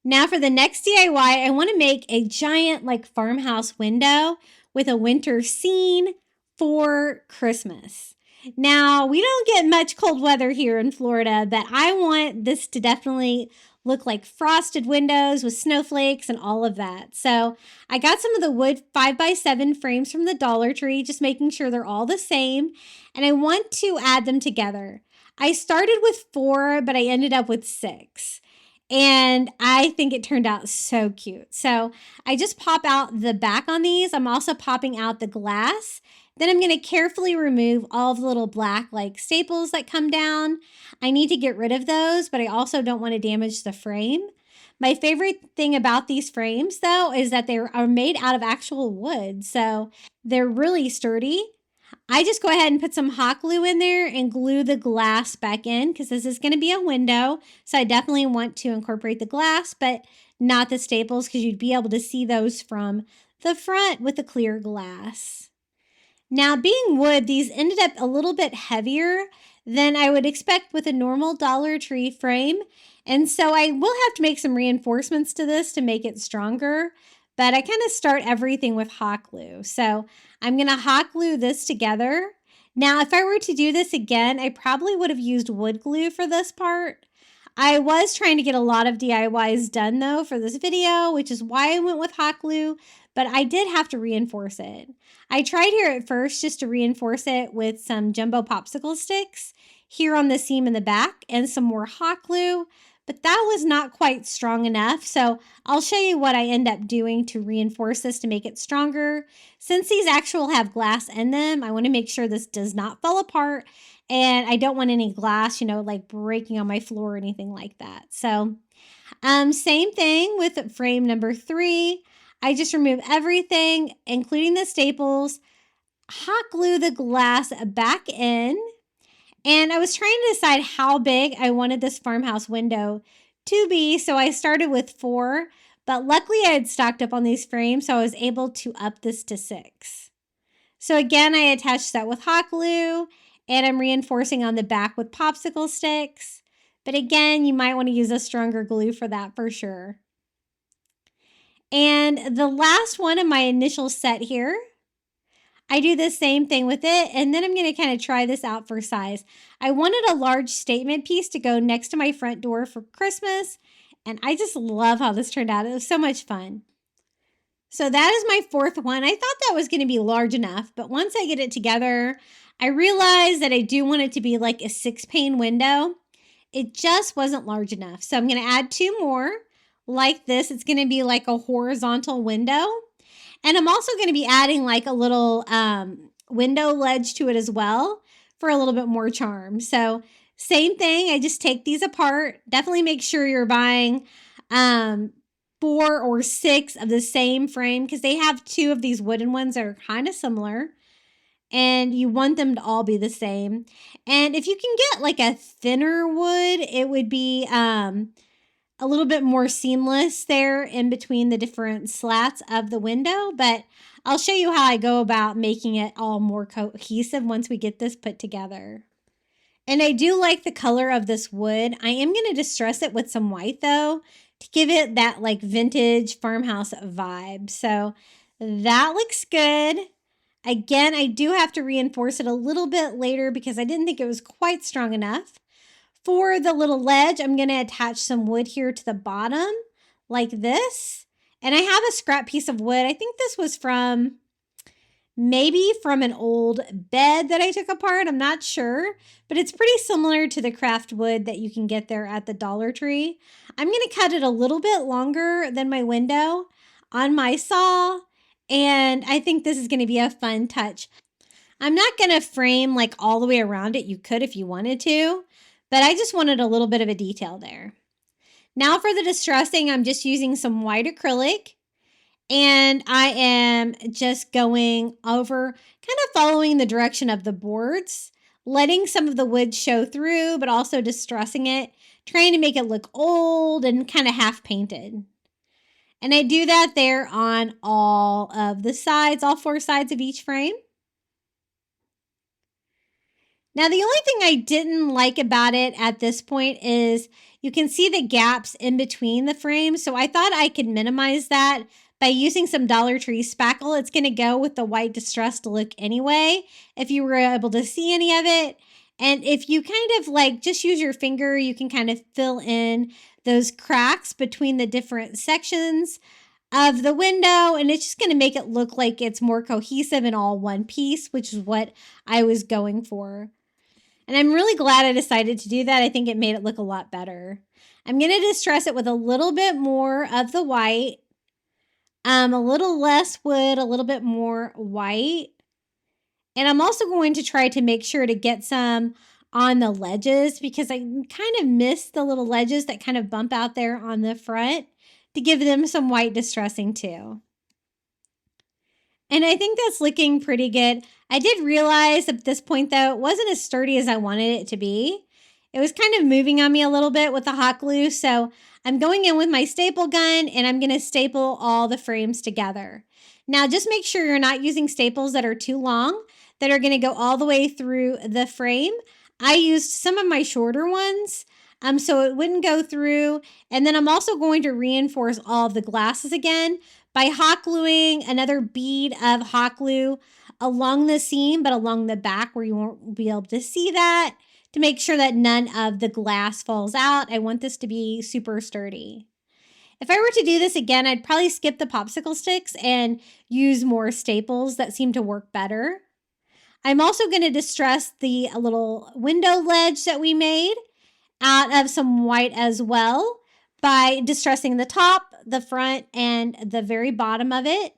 Now for the next DIY, I want to make a giant like farmhouse window with a winter scene for Christmas. Now, we don't get much cold weather here in Florida, but I want this to definitely look like frosted windows with snowflakes and all of that. So I got some of the wood 5x7 frames from the Dollar Tree, just making sure they're all the same. And I want to add them together. I started with 4, but I ended up with 6. And I think it turned out so cute. So I just pop out the back on these. I'm also popping out the glass. Then I'm going to carefully remove all of the little black like staples that come down. I need to get rid of those, but I also don't want to damage the frame. My favorite thing about these frames though is that they are made out of actual wood. So they're really sturdy. I just go ahead and put some hot glue in there and glue the glass back in because this is going to be a window. So I definitely want to incorporate the glass, but not the staples because you'd be able to see those from the front with the clear glass. Now, being wood, these ended up a little bit heavier than I would expect with a normal Dollar Tree frame. And so I will have to make some reinforcements to this to make it stronger. But I kind of start everything with hot glue. So I'm going to hot glue this together. Now, if I were to do this again, I probably would have used wood glue for this part. I was trying to get a lot of DIYs done though for this video, which is why I went with hot glue, but I did have to reinforce it. I tried here at first just to reinforce it with some jumbo popsicle sticks here on the seam in the back and some more hot glue, but that was not quite strong enough. So I'll show you what I end up doing to reinforce this to make it stronger. Since these actual have glass in them, I want to make sure this does not fall apart. And I don't want any glass, like breaking on my floor or anything like that. So same thing with frame number 3. I just remove everything, including the staples, hot glue the glass back in. And I was trying to decide how big I wanted this farmhouse window to be. So I started with 4, but luckily I had stocked up on these frames. So I was able to up this to 6. So again, I attached that with hot glue. and I'm reinforcing on the back with popsicle sticks. But again, you might want to use a stronger glue for that for sure. And the last one in my initial set here, I do the same thing with it, and then I'm going to kind of try this out for size. I wanted a large statement piece to go next to my front door for Christmas, and I just love how this turned out. It was so much fun. So that is my fourth one. I thought that was going to be large enough, but once I get it together, I realized that I do want it to be like a 6-pane window. It just wasn't large enough. So I'm going to add 2 more like this. It's going to be like a horizontal window. And I'm also going to be adding like a little window ledge to it as well for a little bit more charm. So same thing. I just take these apart. Definitely make sure you're buying 4 or 6 of the same frame because they have 2 of these wooden ones that are kind of similar. And you want them to all be the same. And if you can get like a thinner wood, it would be a little bit more seamless there in between the different slats of the window. But I'll show you how I go about making it all more cohesive once we get this put together. And I do like the color of this wood. I am going to distress it with some white though to give it that like vintage farmhouse vibe. So that looks good. Again, I do have to reinforce it a little bit later because I didn't think it was quite strong enough. For the little ledge, I'm going to attach some wood here to the bottom like this. And I have a scrap piece of wood. I think this was maybe from an old bed that I took apart. I'm not sure, but it's pretty similar to the craft wood that you can get there at the Dollar Tree. I'm going to cut it a little bit longer than my window on my saw. And I think this is going to be a fun touch. I'm not going to frame like all the way around it. You could if you wanted to, but I just wanted a little bit of a detail there. Now for the distressing, I'm just using some white acrylic and I am just going over, kind of following the direction of the boards, letting some of the wood show through, but also distressing it, trying to make it look old and kind of half painted. And I do that there on all of the sides, all 4 sides of each frame. Now, the only thing I didn't like about it at this point is you can see the gaps in between the frames. So I thought I could minimize that by using some Dollar Tree spackle. It's going to go with the white distressed look anyway, if you were able to see any of it. And if you kind of like just use your finger, you can kind of fill in those cracks between the different sections of the window, and it's just going to make it look like it's more cohesive and all one piece, which is what I was going for. And I'm really glad I decided to do that. I think it made it look a lot better. I'm going to distress it with a little bit more of the white, a little less wood, a little bit more white. And I'm also going to try to make sure to get some on the ledges because I kind of miss the little ledges that kind of bump out there on the front to give them some white distressing too. And I think that's looking pretty good. I did realize at this point though, it wasn't as sturdy as I wanted it to be. It was kind of moving on me a little bit with the hot glue. So I'm going in with my staple gun and I'm going to staple all the frames together. Now just make sure you're not using staples that are too long, that are going to go all the way through the frame. I used some of my shorter ones so it wouldn't go through. And then I'm also going to reinforce all of the glasses again by hot gluing another bead of hot glue along the seam, but along the back where you won't be able to see that to make sure that none of the glass falls out. I want this to be super sturdy. If I were to do this again, I'd probably skip the popsicle sticks and use more staples that seem to work better. I'm also going to distress the little window ledge that we made out of some white as well by distressing the top, the front, and the very bottom of it.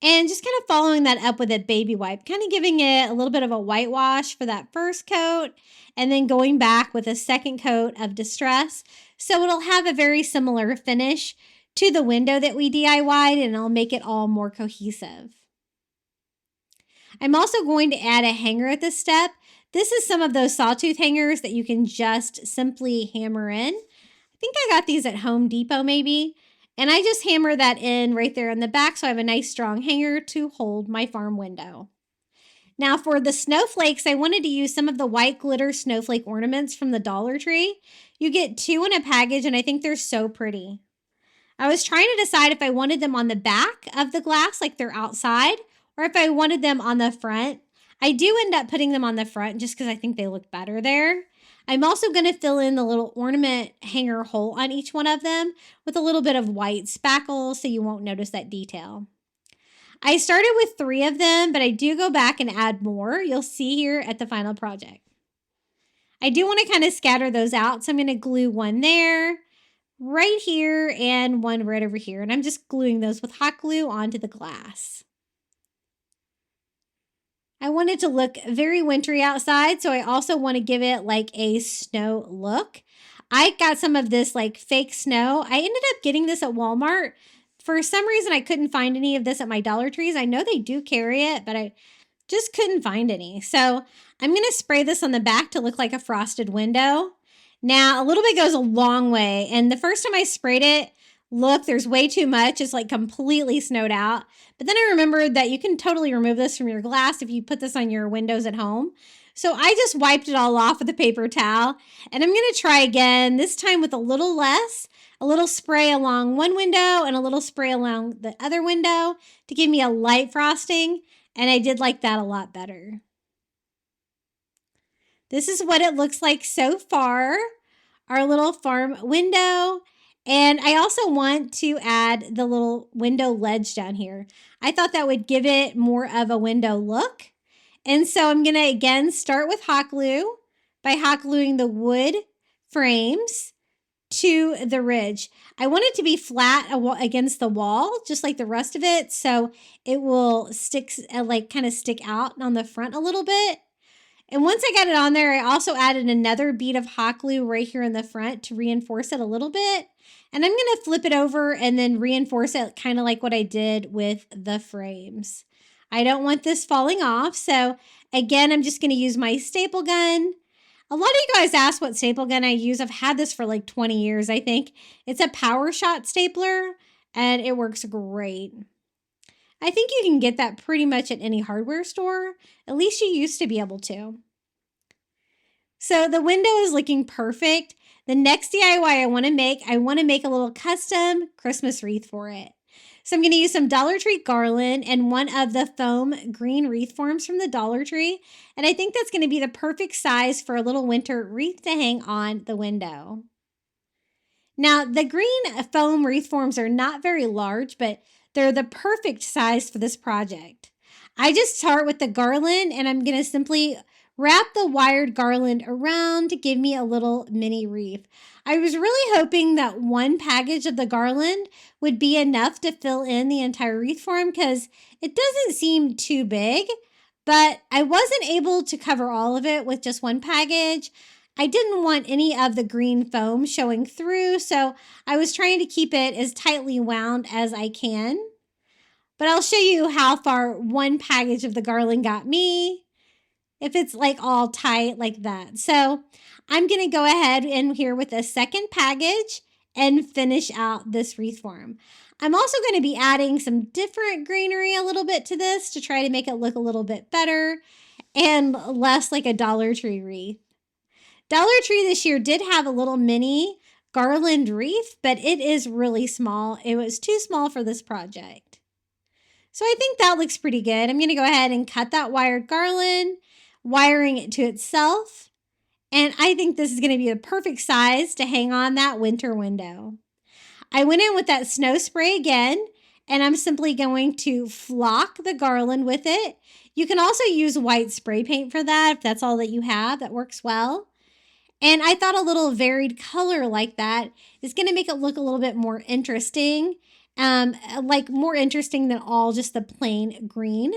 And just kind of following that up with a baby wipe, kind of giving it a little bit of a whitewash for that first coat, and then going back with a second coat of distress. So it'll have a very similar finish to the window that we DIY'd, and it'll make it all more cohesive. I'm also going to add a hanger at this step. This is some of those sawtooth hangers that you can just simply hammer in. I think I got these at Home Depot maybe. And I just hammer that in right there in the back so I have a nice strong hanger to hold my farm window. Now for the snowflakes, I wanted to use some of the white glitter snowflake ornaments from the Dollar Tree. You get 2 in a package, and I think they're so pretty. I was trying to decide if I wanted them on the back of the glass, like they're outside, or if I wanted them on the front. I do end up putting them on the front just because I think they look better there. I'm also going to fill in the little ornament hanger hole on each one of them with a little bit of white spackle so you won't notice that detail. I started with 3 of them, but I do go back and add more. You'll see here at the final project. I do want to kind of scatter those out, so I'm going to glue one there, right here, and one right over here. And I'm just gluing those with hot glue onto the glass. I want it to look very wintry outside, so I also want to give it like a snow look. I got some of this like fake snow. I ended up getting this at Walmart. For some reason, I couldn't find any of this at my Dollar Trees. I know they do carry it, but I just couldn't find any. So I'm going to spray this on the back to look like a frosted window. Now, a little bit goes a long way. And the first time I sprayed it, look, there's way too much. It's like completely snowed out. But then I remembered that you can totally remove this from your glass if you put this on your windows at home. So I just wiped it all off with a paper towel. And I'm going to try again, this time with a little less. A little spray along one window and a little spray along the other window to give me a light frosting. And I did like that a lot better. This is what it looks like so far, our little farm window. And I also want to add the little window ledge down here. I thought that would give it more of a window look. And so I'm going to again start with hot glue by hot gluing the wood frames to the ridge. I want it to be flat against the wall, just like the rest of it, so it will stick, like kind of stick out on the front a little bit. And once I got it on there, I also added another bead of hot glue right here in the front to reinforce it a little bit. And I'm going to flip it over and then reinforce it kind of like what I did with the frames. I don't want this falling off, so again, I'm just going to use my staple gun. A lot of you guys ask what staple gun I use. I've had this for like 20 years, I think. It's a Power Shot stapler, and it works great. I think you can get that pretty much at any hardware store. At least you used to be able to. So the window is looking perfect. The next DIY I want to make a little custom Christmas wreath for it. So I'm going to use some Dollar Tree garland and one of the foam green wreath forms from the Dollar Tree. And I think that's going to be the perfect size for a little winter wreath to hang on the window. Now, the green foam wreath forms are not very large, but they're the perfect size for this project. I just start with the garland, and I'm going to simply wrap the wired garland around to give me a little mini wreath. I was really hoping that one package of the garland would be enough to fill in the entire wreath form because it doesn't seem too big, but I wasn't able to cover all of it with just one package. I didn't want any of the green foam showing through, so I was trying to keep it as tightly wound as I can. But I'll show you how far one package of the garland got me, if it's like all tight like that. So I'm going to go ahead in here with a second package and finish out this wreath form. I'm also going to be adding some different greenery a little bit to this to try to make it look a little bit better and less like a Dollar Tree wreath. Dollar Tree this year did have a little mini garland wreath, but it is really small. It was too small for this project. So I think that looks pretty good. I'm going to go ahead and cut that wired garland, wiring it to itself. And I think this is going to be the perfect size to hang on that winter window. I went in with that snow spray again, and I'm simply going to flock the garland with it. You can also use white spray paint for that if that's all that you have. That works well. And I thought a little varied color like that is going to make it look a little bit more interesting, like more interesting than all just the plain green.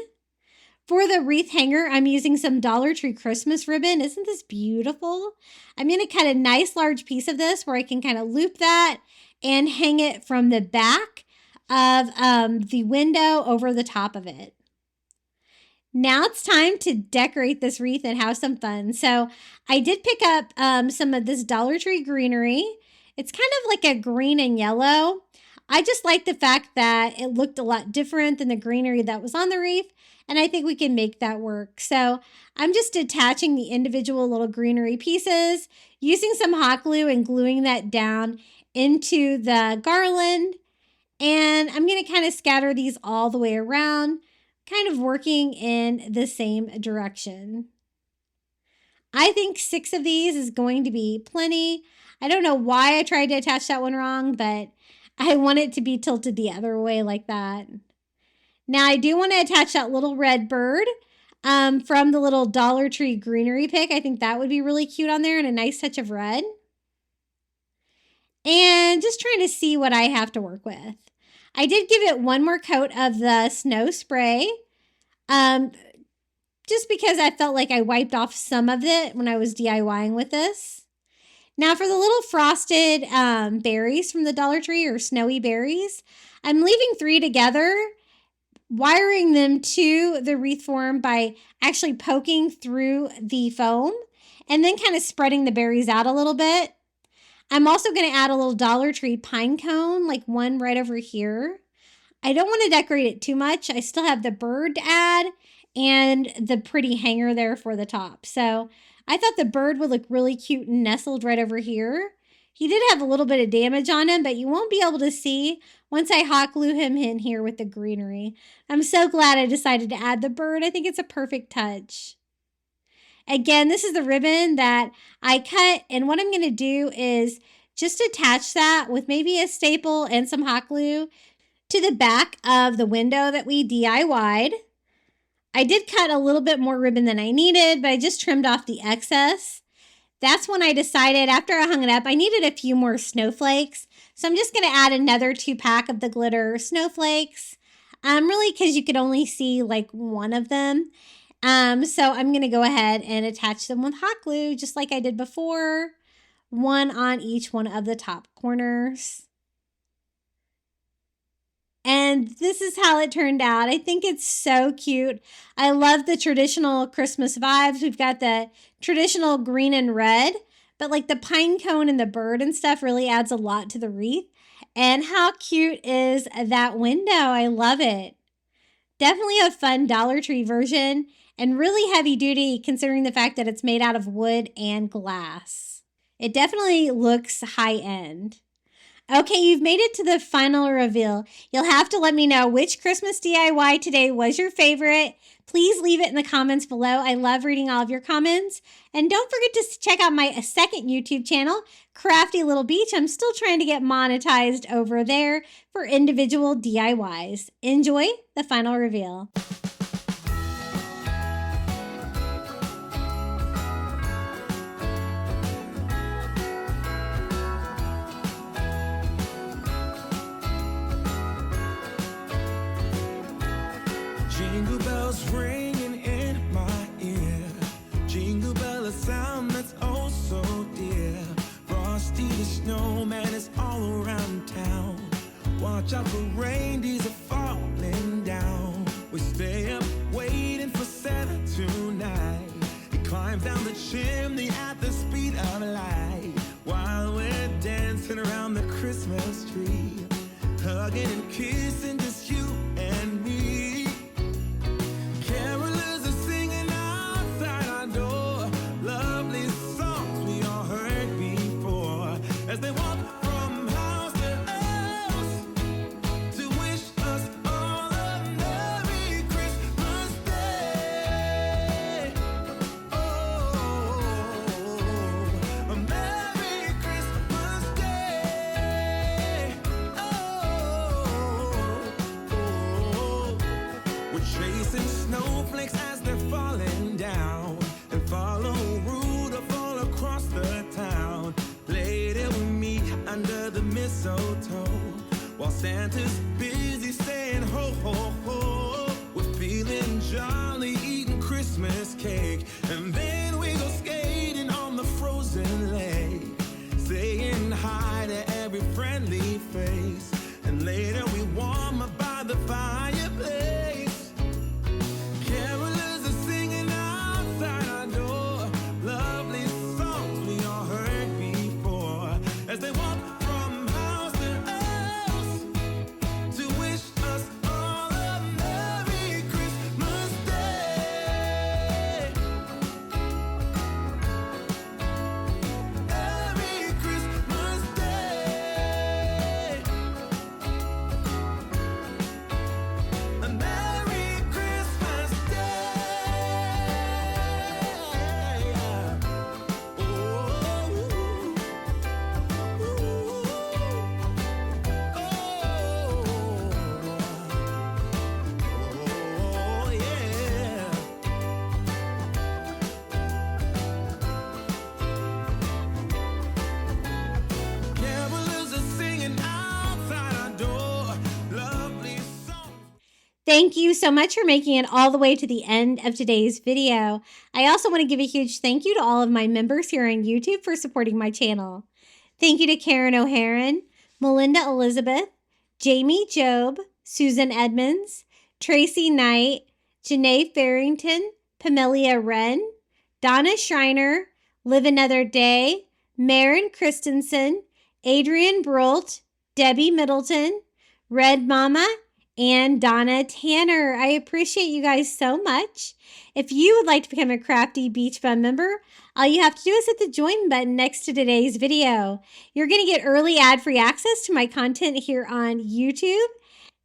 For the wreath hanger, I'm using some Dollar Tree Christmas ribbon. Isn't this beautiful? I'm going to cut a nice large piece of this where I can kind of loop that and hang it from the back of the window over the top of it. Now it's time to decorate this wreath and have some fun. So I did pick up some of this Dollar Tree greenery. It's kind of like a green and yellow. I just like the fact that it looked a lot different than the greenery that was on the wreath, and I think we can make that work. So I'm just attaching the individual little greenery pieces, using some hot glue and gluing that down into the garland. And I'm going to kind of scatter these all the way around, kind of working in the same direction. I think 6 of these is going to be plenty. I don't know why I tried to attach that one wrong, but I want it to be tilted the other way like that. Now I do want to attach that little red bird from the little Dollar Tree greenery pick. I think that would be really cute on there and a nice touch of red. And just trying to see what I have to work with. I did give it one more coat of the snow spray. Just because I felt like I wiped off some of it when I was DIYing with this. Now for the little frosted berries from the Dollar Tree, or snowy berries, I'm leaving 3 together, wiring them to the wreath form by actually poking through the foam and then kind of spreading the berries out a little bit. I'm also going to add a little Dollar Tree pine cone, like one right over here. I don't want to decorate it too much. I still have the bird to add and the pretty hanger there for the top. So I thought the bird would look really cute and nestled right over here. He did have a little bit of damage on him, but you won't be able to see once I hot glue him in here with the greenery. I'm so glad I decided to add the bird. I think it's a perfect touch. Again, this is the ribbon that I cut, and what I'm going to do is just attach that with maybe a staple and some hot glue to the back of the window that we DIY'd. I did cut a little bit more ribbon than I needed, but I just trimmed off the excess. That's when I decided, after I hung it up, I needed a few more snowflakes. So I'm just going to add another 2-pack of the glitter snowflakes. Really, because you could only see like one of them. So I'm going to go ahead and attach them with hot glue, just like I did before. One on each one of the top corners. And this is how it turned out. I think it's so cute. I love the traditional Christmas vibes. We've got the traditional green and red, but like the pine cone and the bird and stuff really adds a lot to the wreath. And how cute is that window? I love it. Definitely a fun Dollar Tree version and really heavy duty considering the fact that it's made out of wood and glass. It definitely looks high end. Okay, you've made it to the final reveal. You'll have to let me know which Christmas DIY today was your favorite. Please leave it in the comments below. I love reading all of your comments. And don't forget to check out my second YouTube channel, Crafty Little Beach. I'm still trying to get monetized over there for individual DIYs. Enjoy the final reveal. Jingle bells ringing in my ear. Jingle bell, a sound that's oh so dear. Frosty the snowman is all around town. Watch out for reindeers are falling down. We stay up waiting for Santa tonight. He climbs down the chimney at the speed of light, while we're dancing around the Christmas tree, hugging and kissing just you and me. Carolers are singing outside our door, lovely songs we all heard before, as they walk from house to house to wish us all a Merry Christmas Day. Oh, a Merry Christmas Day. Oh, we're chasing snowflakes as they're falling down, and follow Rudolph all across the town. Later we meet under the mistletoe, while Santa's busy saying ho ho ho. We're feeling jolly, eating Christmas cake, and then we go skating on the frozen lake, saying hi to every friendly face, and later we warm up by the fireplace. Carolers are singing outside our door, lovely songs we all heard before, as they walk from house to house Thank you so much for making it all the way to the end of today's video. I also want to give a huge thank you to all of my members here on YouTube for supporting my channel. Thank you to Karen O'Haron, Melinda Elizabeth, Jamie Job, Susan Edmonds, Tracy Knight, Janae Farrington, Pamelia Wren, Donna Schreiner, Live Another Day, Maren Christensen, Adrian Brolt, Debbie Middleton, Red Mama, and Donna Tanner. I appreciate you guys so much. If you would like to become a Crafty Beach Bum member, all you have to do is hit the join button next to today's video. You're going to get early ad-free access to my content here on YouTube,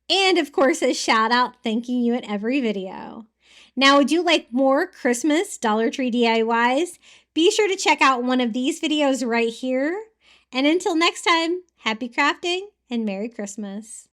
and of course a shout out thanking you in every video. Now, would you like more Christmas Dollar Tree DIYs? Be sure to check out one of these videos right here. And until next time, happy crafting and Merry Christmas.